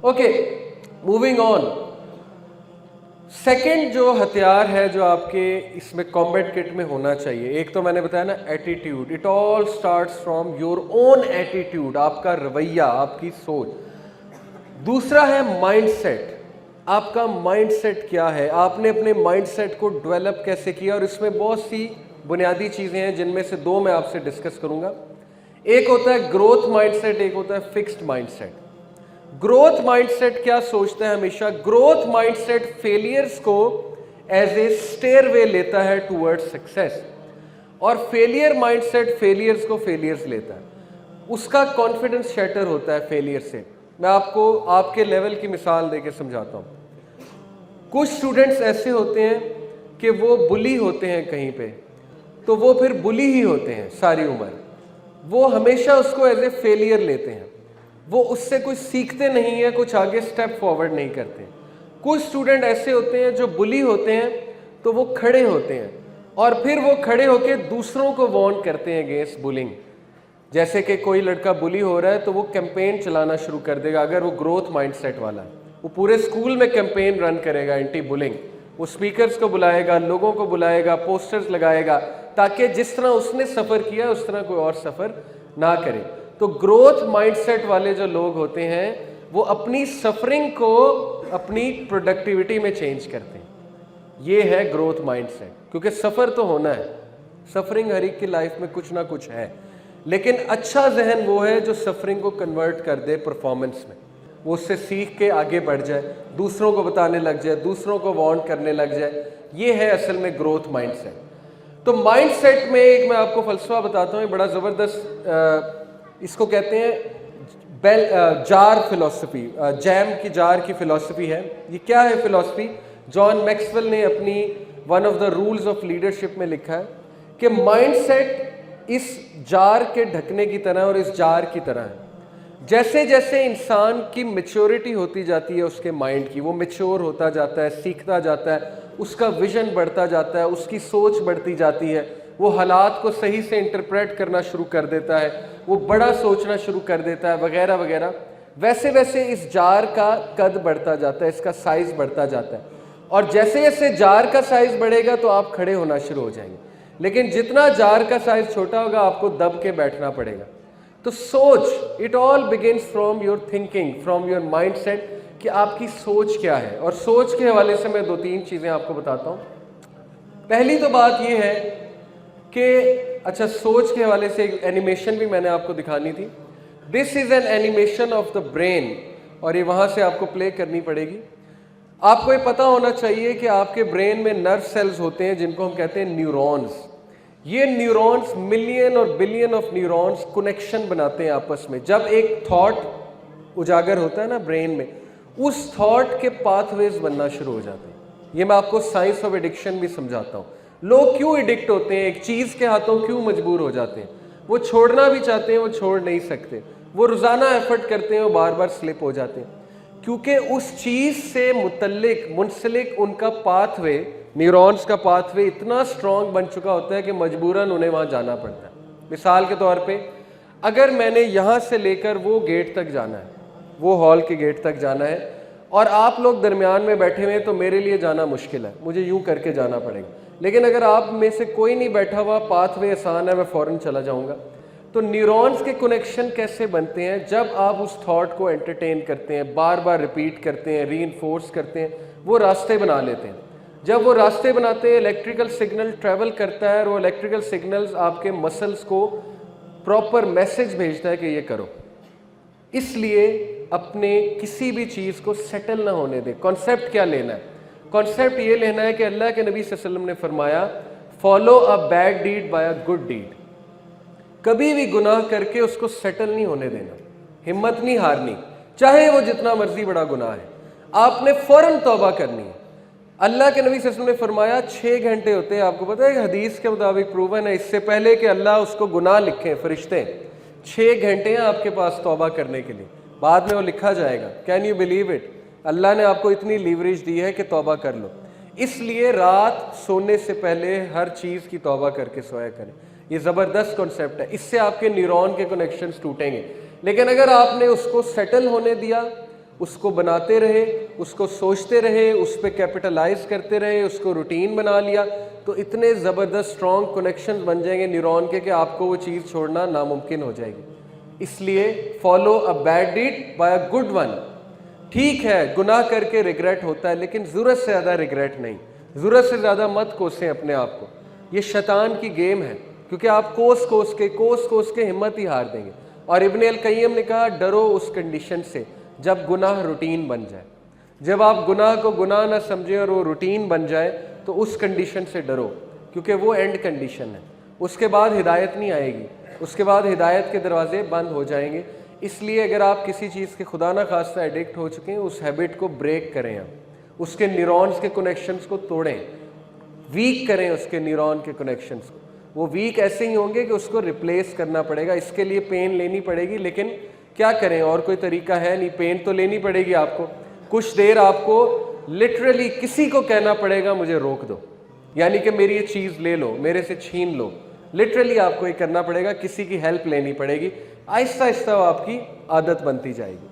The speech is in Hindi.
Okay, moving on. सेकंड जो हथियार है जो आपके इसमें कॉम्बैट किट में होना चाहिए, एक तो मैंने बताया ना attitude. It all starts from your own attitude, आपका रवैया, आपकी सोच। दूसरा है माइंडसेट। आपका माइंडसेट क्या है, आपने अपने माइंडसेट को डेवलप कैसे किया, और इसमें बहुत सी बुनियादी चीजें हैं जिनमें से दो मैं आपसे डिस्कस करूंगा। एक होता है ग्रोथ माइंडसेट, एक होता है फिक्स्ड माइंडसेट। ग्रोथ माइंडसेट क्या सोचता है हमेशा? ग्रोथ माइंडसेट फेलियर्स को एज ए स्टेयरवे लेता है टुवर्ड्स सक्सेस, और फेलियर माइंडसेट फेलियर्स को फेलियर्स लेता है। उसका कॉन्फिडेंस शैटर होता है फेलियर से। मैं आपको आपके लेवल की मिसाल देके समझाता हूं। कुछ स्टूडेंट्स ऐसे होते हैं कि वो बुली होते हैं कहीं पे, तो वो फिर बुली ही होते हैं सारी उम्र। वो हमेशा उसको एज ए फेलियर लेते हैं, वो उससे कुछ सीखते नहीं है, कुछ आगे स्टेप फॉरवर्ड नहीं करते। कुछ स्टूडेंट ऐसे होते हैं जो बुली होते हैं, तो वो खड़े होते हैं और फिर वो खड़े होकर दूसरों को वार्न करते हैं अगेंस्ट बुलिंग। जैसे कि कोई लड़का बुली हो रहा है तो वो कैंपेन चलाना शुरू कर देगा, अगर वो ग्रोथ माइंडसेट वाला है, वो पूरे स्कूल में कैंपेन रन करेगा एंटी बुलिंग। वो स्पीकर्स को बुलाएगा, लोगों को बुलाएगा, पोस्टर्स लगाएगा, ताकि जिस तरह उसने सफ़र किया उस तरह कोई और सफ़र ना करे। तो ग्रोथ माइंडसेट वाले जो लोग होते हैं वो अपनी सफरिंग को अपनी प्रोडक्टिविटी में चेंज करते हैं। ये है ग्रोथ माइंडसेट, क्योंकि सफ़र तो होना है, सफरिंग हर एक की लाइफ में कुछ ना कुछ है। लेकिन अच्छा जहन वो है जो सफरिंग को कन्वर्ट कर दे परफॉर्मेंस में, वो उससे सीख के आगे बढ़ जाए, दूसरों को बताने लग जाए, दूसरों को वार्न करने लग जाए। ये है असल में ग्रोथ माइंडसेट। तो माइंडसेट में एक मैं आपको फलसफा बताता हूँ, बड़ा ज़बरदस्त। इसको कहते हैं जार फिलॉसफी, जैम की जार की फिलॉसफी है। ये क्या है फिलॉसफी? जॉन मैक्सवेल ने अपनी one of the rules of leadership में लिखा है कि माइंडसेट इस जार के ढकने की तरह और इस जार की तरह है। जैसे जैसे इंसान की मैच्योरिटी होती जाती है उसके माइंड की, वो मैच्योर होता जाता है, सीखता जाता है, उसका विजन बढ़ता जाता है, उसकी सोच बढ़ती जाती है, वो हालात को सही से इंटरप्रेट करना शुरू कर देता है, वो बड़ा सोचना शुरू कर देता है, वगैरह वगैरह। वैसे वैसे इस जार का कद बढ़ता जाता है, इसका साइज बढ़ता जाता है। और जैसे जैसे जार का साइज बढ़ेगा तो आप खड़े होना शुरू हो जाएंगे, लेकिन जितना जार का साइज छोटा होगा आपको दब के बैठना पड़ेगा। तो सोच, it all begins from your thinking, from your mindset, कि आपकी सोच क्या है। और सोच के हवाले से मैं दो तीन चीज़ें आपको बताता हूँ। पहली तो बात यह है कि अच्छा, सोच के हवाले से एक एनिमेशन भी मैंने आपको दिखानी थी। This is an animation of the brain, और ये वहाँ से आपको प्ले करनी पड़ेगी। आपको ये पता होना चाहिए कि आपके ब्रेन में नर्व सेल्स होते हैं जिनको हम कहते हैं न्यूरॉन्स। ये न्यूरॉन्स, मिलियन और बिलियन ऑफ न्यूरॉन्स कनेक्शन बनाते हैं आपस में। जब एक थॉट उजागर होता है ना ब्रेन में, उस थॉट के पाथवेज बनना शुरू हो जाते हैं। ये मैं आपको साइंस ऑफ एडिक्शन भी समझाता हूँ। लोग क्यों एडिक्ट होते हैं, एक चीज़ के हाथों क्यों मजबूर हो जाते हैं? वो छोड़ना भी चाहते हैं, वो छोड़ नहीं सकते, वो रोज़ाना एफर्ट करते हैं, वो बार बार स्लिप हो जाते हैं, क्योंकि उस चीज़ से मुंसलिक उनका पाथवे, न्यूरॉन्स का पाथवे इतना स्ट्रॉन्ग बन चुका होता है कि मजबूरन उन्हें वहाँ जाना पड़ता है। मिसाल के तौर पे, अगर मैंने यहाँ से लेकर वो गेट तक जाना है, वो हॉल के गेट तक जाना है, और आप लोग दरमियान में बैठे हुए हैं, तो मेरे लिए जाना मुश्किल है, मुझे यूँ करके जाना पड़ेगा। लेकिन अगर आप में से कोई नहीं बैठा हुआ, पाथवे आसान है, मैं फ़ौरन चला जाऊँगा। तो न्यूरॉन्स के कनेक्शन कैसे बनते हैं? जब आप उस थॉट को एंटरटेन करते हैं, बार बार रिपीट करते हैं, रीइंफोर्स करते हैं, वो रास्ते बना लेते हैं। जब वो रास्ते बनाते हैं, इलेक्ट्रिकल सिग्नल ट्रैवल करता है, और वो इलेक्ट्रिकल सिग्नल्स आपके मसल्स को प्रॉपर मैसेज भेजता है कि ये करो। इसलिए अपने किसी भी चीज़ को सेटल ना होने दें। कॉन्सेप्ट क्या लेना है? कॉन्सेप्ट ये लेना है कि अल्लाह के नबी सल्लल्लाहु अलैहि वसल्लम ने फरमाया, follow a bad deed by a good deed. कभी भी गुनाह करके उसको सेटल नहीं होने देना, हिम्मत नहीं हारनी, चाहे वो जितना मर्जी बड़ा गुनाह है, आपने फौरन तौबा करनी है। अल्लाह के नबी सल्लल्लाहु अलैहि वसल्लम ने फरमाया 6 घंटे होते हैं, आपको पता है हदीस के मुताबिक प्रूवन है, इससे पहले कि अल्लाह उसको गुनाह लिखे फरिश्ते, 6 घंटे हैं आपके पास तौबा करने के लिए, बाद में वो लिखा जाएगा। Can you believe it? अल्लाह ने आपको इतनी लीवरेज दी है कि तौबा कर लो। इसलिए रात सोने से पहले हर चीज़ की तौबा करके सोया करें। ये ज़बरदस्त कॉन्सेप्ट है, इससे आपके न्यूरॉन के कनेक्शंस टूटेंगे। लेकिन अगर आपने उसको सेटल होने दिया, उसको बनाते रहे, उसको सोचते रहे, उस पर कैपिटलाइज करते रहे, उसको रूटीन बना लिया, तो इतने ज़बरदस्त स्ट्रॉन्ग कनेक्शंस बन जाएंगे न्यूरॉन के कि आपको वो चीज़ छोड़ना नामुमकिन हो जाएगी। इसलिए follow a bad deed by a good one. ठीक है, गुनाह करके रिग्रेट होता है, लेकिन ज़रूरत से ज़्यादा रिग्रेट नहीं, ज़रूरत से ज़्यादा मत कोसें अपने आप को। ये शैतान की गेम है, क्योंकि आप कोस कोस के हिम्मत ही हार देंगे। और इब्न अल क़य्यिम ने कहा, डरो उस कंडीशन से जब गुनाह रूटीन बन जाए। जब आप गुनाह को गुनाह ना समझें और वो रूटीन बन जाए, तो उस कंडीशन से डरो, क्योंकि वो एंड कंडीशन है। उसके बाद हिदायत नहीं आएगी, उसके बाद हिदायत के दरवाजे बंद हो जाएंगे। इसलिए अगर आप किसी चीज़ के खुदा ना खास्ता एडिक्ट हो चुके हैं, उस हैबिट को ब्रेक करें, आप उसके न्यूरॉन्स के कनेक्शंस को तोड़ें, वीक करें उसके न्यूरॉन के कनेक्शंस को। वो वीक ऐसे ही होंगे कि उसको रिप्लेस करना पड़ेगा, इसके लिए पेन लेनी पड़ेगी, लेकिन क्या करें, और कोई तरीका है नहीं, पेन तो लेनी पड़ेगी आपको। कुछ देर आपको लिटरली किसी को कहना पड़ेगा मुझे रोक दो, यानी कि मेरी ये चीज़ ले लो, मेरे से छीन लो। लिटरली आपको ये करना पड़ेगा, किसी की हेल्प लेनी पड़ेगी। आहिस्ता आहिस्ता आपकी आदत बनती जाएगी।